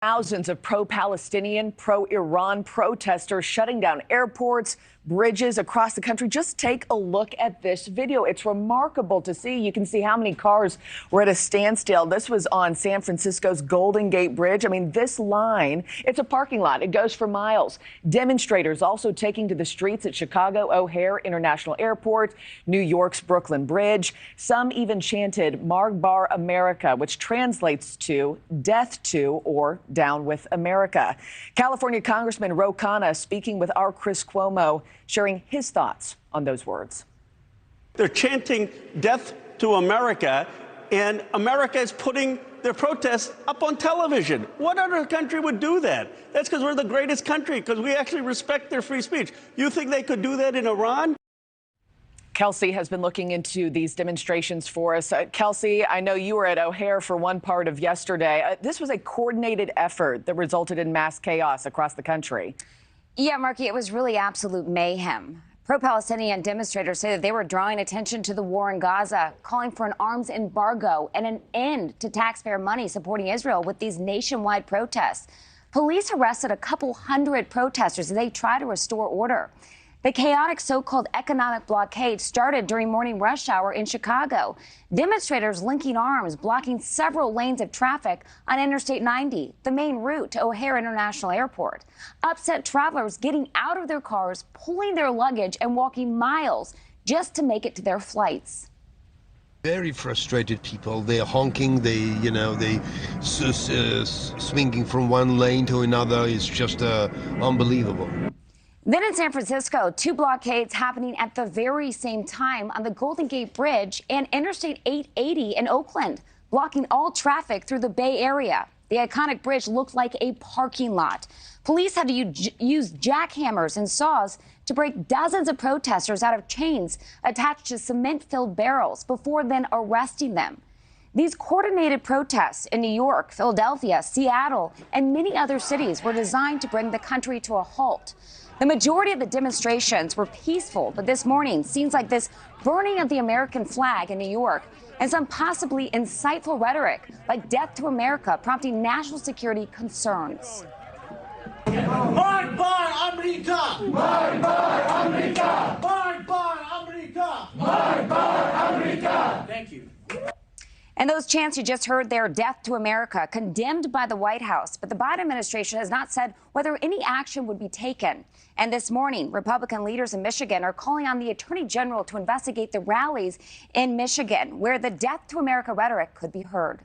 Thousands of pro-Palestinian, pro-Iran protesters shutting down airports, bridges across the country. Just take a look at this video. It's remarkable to see. You can see how many cars were at a standstill. This was on San Francisco's Golden Gate Bridge. I mean, this line, it's a parking lot. It goes for miles. Demonstrators also taking to the streets at Chicago O'Hare International Airport, New York's Brooklyn Bridge. Some even chanted Marbar America, which translates to death to or down with America. California Congressman Ro Khanna speaking with our Chris Cuomo, sharing his thoughts on those words. They're chanting death to America, and America is putting their protests up on television. What other country would do that? That's because we're the greatest country, because we actually respect their free speech. You think they could do that in Iran? Kelsey has been looking into these demonstrations for us. Kelsey, I know you were at O'Hare for one part of yesterday. This was a coordinated effort that resulted in mass chaos across the country. Yeah, Marky, it was really absolute mayhem. Pro-Palestinian demonstrators say that they were drawing attention to the war in Gaza, calling for an arms embargo and an end to taxpayer money supporting Israel with these nationwide protests. Police arrested a couple hundred protesters as they try to restore order. The chaotic so-called economic blockade started during morning rush hour in Chicago. Demonstrators linking arms, blocking several lanes of traffic on Interstate 90, the main route to O'Hare International Airport. Upset travelers getting out of their cars, pulling their luggage and walking miles just to make it to their flights. Very frustrated people. They're honking, they swinging from one lane to another. It's just unbelievable. Then in San Francisco, two blockades happening at the very same time on the Golden Gate Bridge and Interstate 880 in Oakland, blocking all traffic through the Bay Area. The iconic bridge looked like a parking lot. Police had to use jackhammers and saws to break dozens of protesters out of chains attached to cement-filled barrels before then arresting them. These coordinated protests in New York, Philadelphia, Seattle, and many other cities were designed to bring the country to a halt. The majority of the demonstrations were peaceful, but this morning scenes like this burning of the American flag in New York and some possibly insightful rhetoric like death to America prompting national security concerns. Marbar America! Marbar America! Marbar America! Marbar America! Thank you. And those chants you just heard there, death to America, condemned by the White House. But the Biden administration has not said whether any action would be taken. And this morning, Republican leaders in Michigan are calling on the Attorney General to investigate the rallies in Michigan, where the death to America rhetoric could be heard.